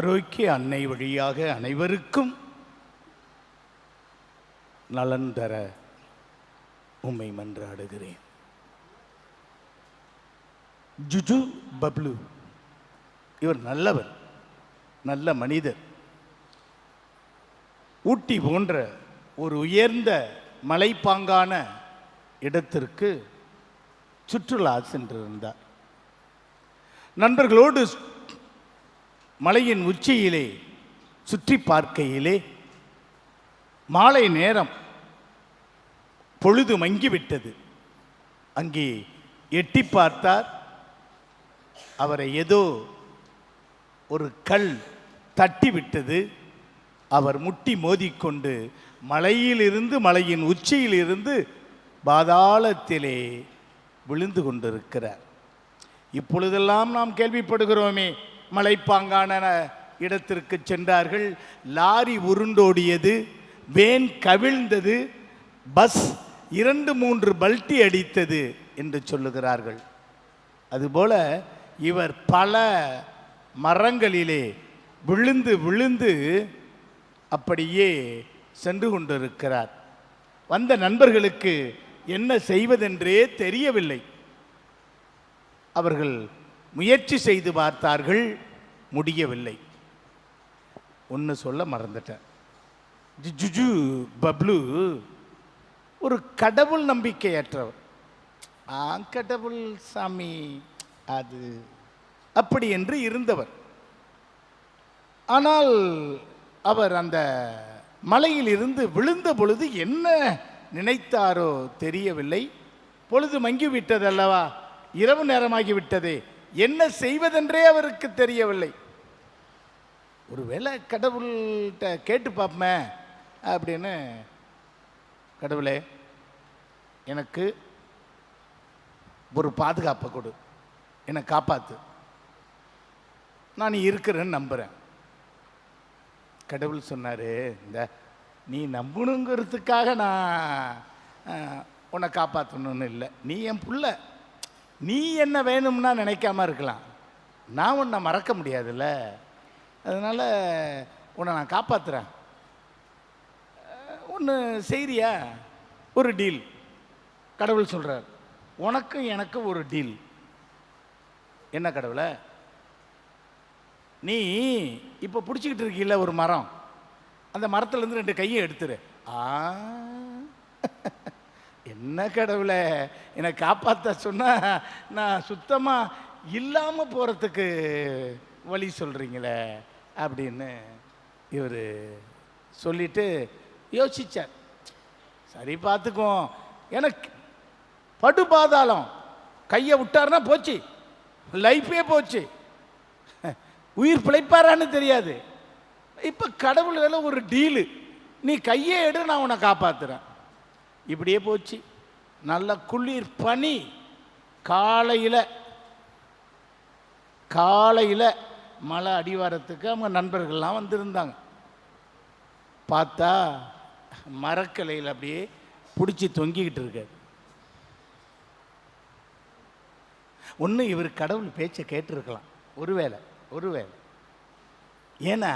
ஆரோக்கிய அன்னை வழியாக அனைவருக்கும் நலன் தர உம்மை மன்றாடுகிறேன். ஜுஜு பப்ளு இவர் நல்லவர், நல்ல மனிதர். ஊட்டி போன்ற ஒரு உயர்ந்த மலைப்பாங்கான இடத்திற்கு சுற்றுலா சென்றிருந்தார். நண்பர்களோடு மலையின் உச்சியிலே சுற்றி பார்க்கையிலே மாலை நேரம் பொழுது மங்கிவிட்டது. அங்கே எட்டி பார்த்தார். அவரை ஏதோ ஒரு கல் தட்டிவிட்டது. அவர் முட்டி மோதிக்கொண்டு மலையிலிருந்து, மலையின் உச்சியிலிருந்து பாதாளத்திலே விழுந்து கொண்டிருக்கிறார். இப்பொழுதெல்லாம் நாம் கேள்விப்படுகிறோமே, மலைப்பாங்கான இடத்திற்கு சென்றார்கள், லாரி உருண்டோடியது, வேன் கவிழ்ந்தது, பஸ் 2-3 பல்டி அடித்தது என்று சொல்லுகிறார்கள். அதுபோல இவர் பல மரங்களிலே விழுந்து விழுந்து அப்படியே சென்று கொண்டிருக்கிறார். வந்த நண்பர்களுக்கு என்ன செய்வதென்றே தெரியவில்லை. அவர்கள் முயற்சி செய்து பார்த்தார்கள், முடியவில்லை. ஒன்று சொல்ல மறந்துட்டேன். ஜுஜு பப்ளு ஒரு கடவுள் நம்பிக்கையற்றவர். கடவுள் சாமி அது அப்படி என்று இருந்தவர். ஆனால் அவர் அந்த மலையில் இருந்து விழுந்த பொழுது என்ன நினைத்தாரோ தெரியவில்லை. பொழுது மங்கிவிட்டது அல்லவா, இரவு நேரமாகிவிட்டதே, என்ன செய்வதென்றே அவருக்கு தெரியவில்லை. ஒருவேளை கடவுள்கிட்ட கேட்டு பார்ப்போமே அப்படின்னு, கடவுளே எனக்கு ஒரு பாதுகாப்பை கொடு, என்னை காப்பாற்று, நான் இருக்கிறேன்னு நம்புகிறேன். கடவுள் சொன்னார், இந்த நீ நம்பணுங்கிறதுக்காக நான் உன்னை காப்பாற்றணும்னு இல்லை, நீ என் புள்ள, நீ என்ன வேணும்னா நினைக்காம இருக்கலாம், நான் உன்னை மறக்க முடியாதுல்ல, அதனால் உன்னை நான் காப்பாற்றுறேன். ஒன்று செய்கிறியா? ஒரு டீல். கடவுள் சொல்கிறார், உனக்கும் எனக்கும் ஒரு டீல். என்ன கடவுளை? நீ இப்போ பிடிச்சிக்கிட்டு இருக்கீல்ல ஒரு மரம், அந்த மரத்துலேருந்து 2 கையை எடுத்துரு. என்ன கடவுளை, என்னை காப்பாற்ற சொன்னால் நான் சுத்தமாக இல்லாமல் போகிறதுக்கு வழி சொல்கிறீங்களே அப்படின்னு இவர் சொல்லிட்டு யோசித்தார். சரி பார்த்துக்குவோம், எனக்கு படு பாதாளம், கையை விட்டார்னா போச்சு, லைஃபே போச்சு, உயிர் பிழைப்பாரான்னு தெரியாது. இப்போ கடவுள் வேலை ஒரு டீலு, நீ கையை எடு, நான் உன்னை காப்பாற்றுறேன். இப்படியே போச்சு. நல்ல குளிர் பனி. காலையில் மலை அடிவாரத்துக்கு அவங்க நண்பர்கள்லாம் வந்திருந்தாங்க. பார்த்தா மரக்கிளையில் அப்படியே பிடிச்சி தொங்கிக்கிட்டு இருக்காரு. ஒன்று இவர் கடவுள் பேச்சை கேட்டிருக்கலாம், ஒருவேளை. ஏன்னா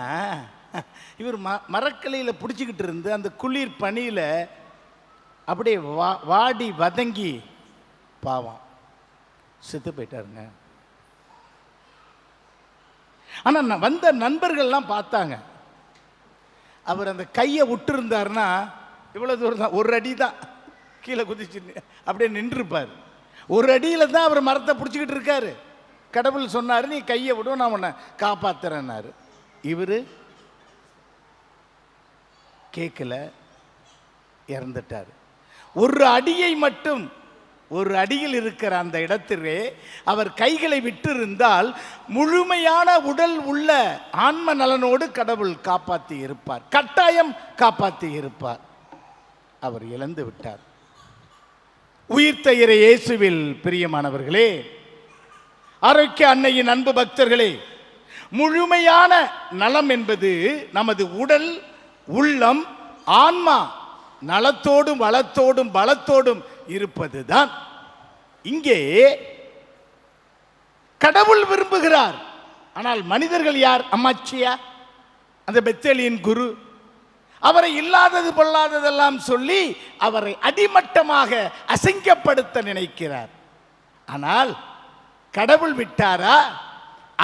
இவர் மரக்கிளையில் பிடிச்சிக்கிட்டு இருந்து அந்த குளிர் பனியில் அப்படியே வாடி வதங்கி பாவம் செத்து போயிட்டாருங்க. ஆனால் வந்த நண்பர்கள்லாம் பார்த்தாங்க, அவர் அந்த கையை விட்டுருந்தாருன்னா இவ்வளோ தூரம் தான், 1 அடி தான் கீழே குதிச்சு அப்படியே நின்றுருப்பார். 1 அடியில் தான் அவர் மரத்தை பிடிச்சிக்கிட்டு இருக்காரு. கடவுள் சொன்னார், நீ கையை விடும், நான் உன்னை காப்பாத்துறேன்னாரு. இவர் கேட்கல, இறந்துட்டார். 1 அடியை மட்டும், 1 அடியில் இருக்கிற அந்த இடத்திலே அவர் கைகளை விட்டிருந்தால் முழுமையான உடல் உள்ள ஆன்ம நலனோடு கடவுள் காப்பாற்றி இருப்பார், கட்டாயம் காப்பாற்றி இருப்பார். அவர் இழந்து விட்டார். உயிர்த்த இறை இயேசுவில் பிரியமானவர்களே, ஆரோக்கிய அன்னையின் அன்பு பக்தர்களே, முழுமையான நலம் என்பது நமது உடல், உள்ளம், ஆன்மா நலத்தோடும் வளத்தோடும் பலத்தோடும் இருப்பதுதான். இங்கே கடவுள் விரும்புகிறார். ஆனால் மனிதர்கள் யார்? அம்மாச்சியா, அந்த பெத்தேலியின் குரு, அவரை இல்லாதது பொல்லாததெல்லாம் சொல்லி அவரை அடிமட்டமாக அசிங்கப்படுத்த நினைக்கிறார். ஆனால் கடவுள் விட்டாரா?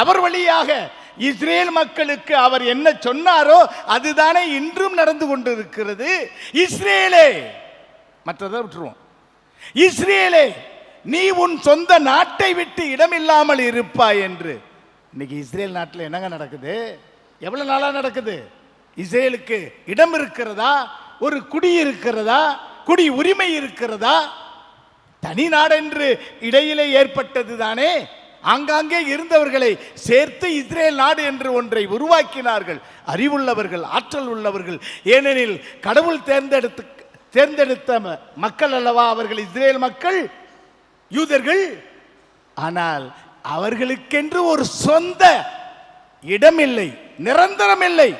அவர் வழியாக இஸ்ரேல் மக்களுக்கு அவர் என்ன சொன்னாரோ அதுதானே இன்றும் நடந்து கொண்டிருக்கிறது. இஸ்ரேலே, மற்றதை விட்டுருவோம், இஸ்ரேலே நீ உன் சொந்த நாட்டை விட்டு இடமில்லாமல் இருப்பாய் என்று. இன்னைக்கு இஸ்ரேல் நாட்டில் என்னங்க நடக்குது? எவ்வளவு நாளா நடக்குது? இஸ்ரேலுக்கு இடம் இருக்கிறதா? ஒரு குடி இருக்கிறதா? குடி உரிமை இருக்கிறதா? தனி நாடென்று இடையிலே ஏற்பட்டது தானே. ஆங்காங்கே இருந்தவர்களை சேர்த்து இஸ்ரேல் நாடு என்று ஒன்றை உருவாக்கினார்கள். அறிவுள்ளவர்கள், ஆற்றல் உள்ளவர்கள். ஏனெனில் கடவுள் தேர்ந்தெடுத்த மக்கள் அல்லவா அவர்கள், இஸ்ரேல் மக்கள், யூதர்கள். ஆனால் அவர்களுக்கென்று ஒரு சொந்த இடம் இல்லை, நிரந்தரம் இல்லை.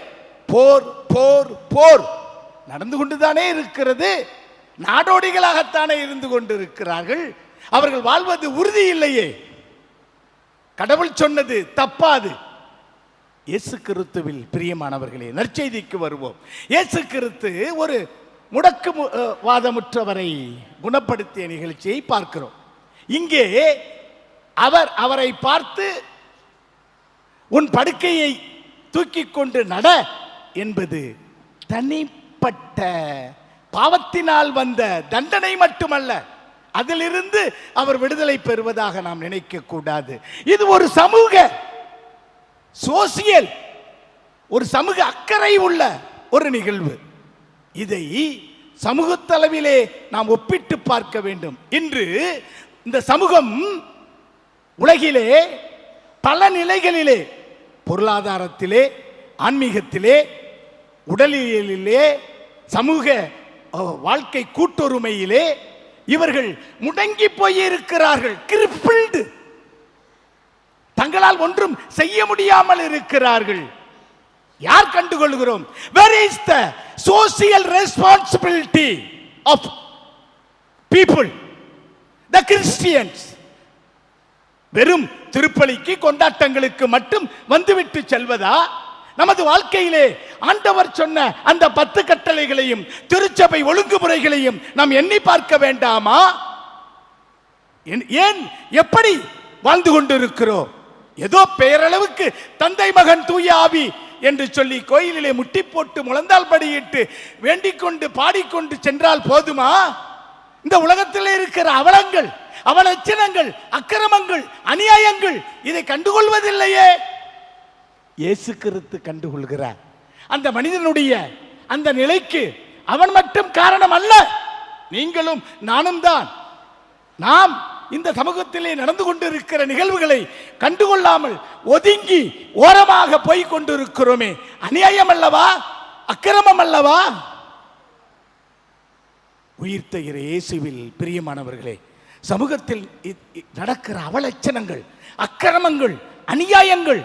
போர் போர் போர் நடந்து கொண்டுதானே இருக்கிறது. நாடோடிகளாகத்தானே இருந்து கொண்டிருக்கிறார்கள். அவர்கள் வாழ்வது உறுதி இல்லையே. கடவுள் சொன்னது தப்பாது. இயேசு கிறிஸ்துவில் பிரியமானவர்களே, நற்செய்திக்கு வருவோம். இயேசு கிறிஸ்து ஒரு முடக்கு வாதமுற்றவரை குணப்படுத்திய நிகழ்ச்சியை பார்க்கிறோம். இங்கே அவரை பார்த்து உன் படுக்கையை தூக்கி கொண்டு நட என்பது தனிப்பட்ட பாவத்தினால் வந்த தண்டனை மட்டுமல்ல, அதிலிருந்து அவர் விடுதலை பெறுவதாக நாம் நினைக்க கூடாது. இது ஒரு சமூக சோசியல், ஒரு சமூக அக்கறை உள்ள ஒரு நிகழ்வு. இதை சமூகத்தளவிலே நாம் ஒப்பிட்டு பார்க்க வேண்டும். இன்று இந்த சமூகம் உலகிலே பல நிலைகளிலே, பொருளாதாரத்திலே, ஆன்மீகத்திலே, உடலியலிலே, சமூக வாழ்க்கை கூட்டுரிமையிலே இவர்கள் முடங்கி போயிருக்கிறார்கள். கிரிப்பிள்டு, தங்களால் ஒன்றும் செய்ய முடியாமல் இருக்கிறார்கள். யார் கண்டுகொள்கிறோம்? Where is the social responsibility of people, the Christians? வெறும் திருப்பலிக்கு, கொண்டாட்டங்களுக்கு மட்டும் வந்துவிட்டு செல்வதா? நமது வாழ்க்கையிலே ஆண்டவர் சொன்ன அந்த 10 கட்டளைகளையும் திருச்சபை ஒழுங்குமுறைகளையும் நாம் எண்ணி பார்க்க வேண்டாமா? ஏன் எப்படி வாழ்ந்து கொண்டிருக்கிறோம்? ஏதோ பெயரளவுக்கு தந்தை மகன் தூய ஆவி என்று சொல்லி கோயிலிலே முட்டி போட்டு முழந்தால் படியிட்டு வேண்டிக் கொண்டு பாடிக்கொண்டு சென்றால் போதுமா? இந்த உலகத்தில் இருக்கிற அவலங்கள், அவலட்சணங்கள், அக்கிரமங்கள், அநியாயங்கள் இதை கண்டுகொள்வதில்லையே. இயேசு கிறிஸ்து கண்டுகொள்கிறார். அந்த மனிதனுடைய அந்த நிலைக்கு அவன் மட்டும் காரணம் அல்ல, நீங்களும் நானும் தான். நாம் இந்த சமூகத்திலே நடந்து கொண்டிருக்கிற நிகழ்வுகளை கண்டுகொள்ளாமல் ஒதுங்கி ஓரமாக போய் கொண்டிருக்கிறோமே, அநியாயம் அல்லவா? அக்கிரமம் அல்லவா? உயிர்த்த இயேசுவில் பிரியமானவர்களே, சமூகத்தில் நடக்கிற அவலட்சணங்கள், அக்கிரமங்கள், அநியாயங்கள்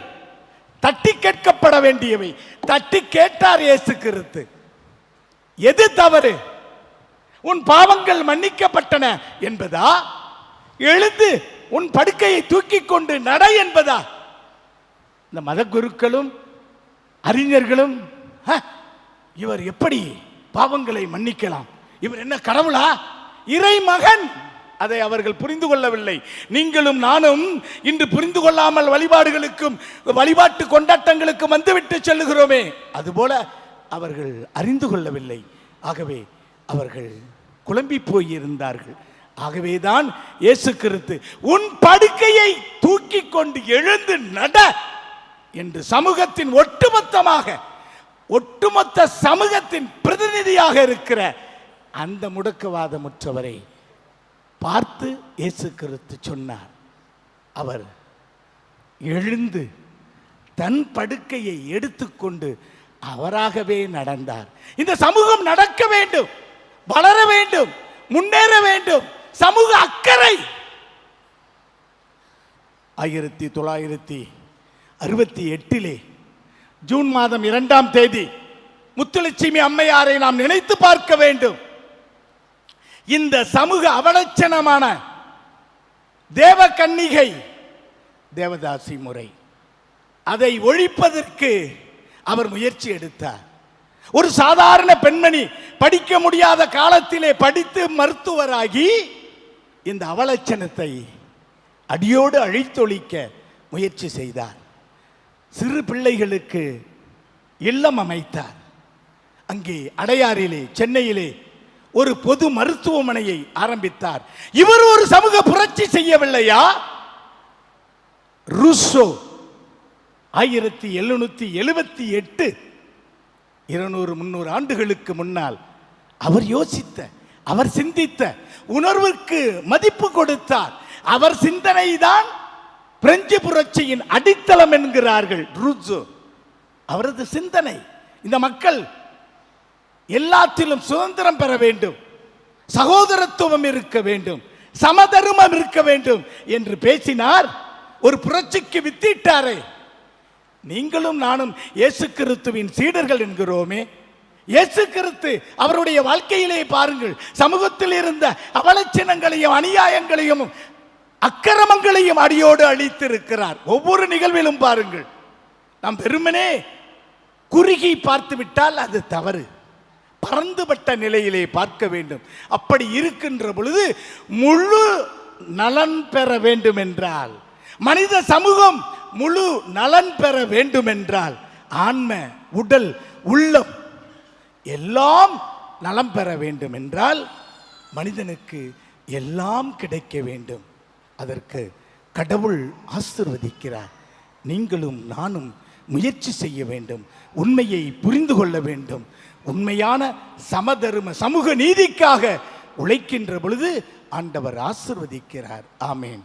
தட்டி கேட்கப்பட வேண்டியவை. தட்டி கேட்டார் இயேசு கிறிஸ்து. எது தவறு? உன் பாவங்கள் மன்னிக்கப்பட்டன என்பதா? எழுந்து உன் படுக்கையை தூக்கி கொண்டு நட என்பதா? இந்த மத குருக்களும் அறிஞர்களும் இவர் எப்படி பாவங்களை மன்னிக்கலாம்? இவர் என்ன கடவுளா? இறைமகன். அதை அவர்கள் புரிந்து கொள்ளவில்லை. நீங்களும் நானும் இன்று புரிந்து கொள்ளாமல் வழிபாடுகளுக்கும் வழிபாட்டு கொண்டாட்டங்களுக்கும் வந்துவிட்டு செல்லுகிறோமே, அதுபோல அவர்கள் அறிந்து கொள்ளவில்லை. ஆகவே அவர்கள் குழம்பி போயிருந்தார்கள். ஆகவேதான் இயேசு கிறிஸ்து உன் படுக்கையை தூக்கி கொண்டு எழுந்து நட என்று சமூகத்தின் ஒட்டுமொத்த சமூகத்தின் பிரதிநிதியாக இருக்கிற அந்த முடக்குவாதமுற்றவரை பார்த்து இயேசு கிறிஸ்து சொன்னார். அவர் எழுந்து தன் படுக்கையை எடுத்துக்கொண்டு அவராகவே நடந்தார். இந்த சமூகம் நடக்க வேண்டும், வளர வேண்டும், முன்னேற வேண்டும். சமூக அக்கறை. 1968 ஜூன் மாதம் 2ஆம் தேதி முத்துலட்சுமி அம்மையாரை நாம் நினைத்து பார்க்க வேண்டும். இந்த சமூக அவலட்சணமான தேவ கன்னிகை, தேவதாசி முறை, அதை ஒழிப்பதற்கு அவர் முயற்சி எடுத்தார். ஒரு சாதாரண பெண்மணி படிக்க முடியாத காலத்திலே படித்து மருத்துவராகி இந்த அவலட்சணத்தை அடியோடு அழித்தொழிக்க முயற்சி செய்தார். சிறு பிள்ளைகளுக்கு இல்லம் அமைத்தார். அங்கே அடையாறிலே, சென்னையிலே ஒரு பொது மருத்துவமனையை ஆரம்பித்தார். இவர் ஒரு சமூக புரட்சி செய்யவில்லையா? ரூசோ 1778 200-300 ஆண்டுகளுக்கு முன்னால் அவர் யோசித்த, அவர் சிந்தித்த உணர்வுக்கு மதிப்பு கொடுத்தார். அவர் சிந்தனை தான் பிரெஞ்சு புரட்சியின் அடித்தளம் என்கிறார்கள் ரூசோ. அவரது சிந்தனை இந்த மக்கள் எல்லாத்திலும் சுதந்திரம் பெற வேண்டும், சகோதரத்துவம் இருக்க வேண்டும், சமதர்மம் இருக்க வேண்டும் என்று பேசினார். ஒரு புரட்சிக்கு வித்திட்டாரே. நீங்களும் நானும் இயேசு கிறிஸ்துவின் சீடர்கள் என்கிறோமே. இயேசு கிறிஸ்து அவருடைய வாழ்க்கையிலே பாருங்கள், சமூகத்தில் இருந்த அவலட்சணங்களையும் அநியாயங்களையும் அக்கிரமங்களையும் அடியோடு அழித்திருக்கிறார். ஒவ்வொரு நிகழ்விலும் பாருங்கள், நாம் வெறுமனே குறுகி பார்த்து விட்டால் அது தவறு. பரந்துபட்ட நிலையிலே பார்க்க வேண்டும். அப்படி இருக்கின்ற பொழுது முழு நலன் பெற வேண்டும் என்றால், மனித சமூகம் முழு நலன் பெற வேண்டும் என்றால், ஆன்ம, உடல், உள்ளம் எல்லாம் நலம் பெற வேண்டும் என்றால் மனிதனுக்கு எல்லாம் கிடைக்க வேண்டும். அதற்கு கடவுள் ஆசீர்வதிக்கிறார். நீங்களும் நானும் முயற்சி செய்ய வேண்டும், உண்மையை புரிந்து கொள்ள வேண்டும். உண்மையான சமதர்ம சமூக நீதிக்காக உழைக்கின்ற பொழுது ஆண்டவர் ஆசீர்வதிக்கிறார். ஆமேன்.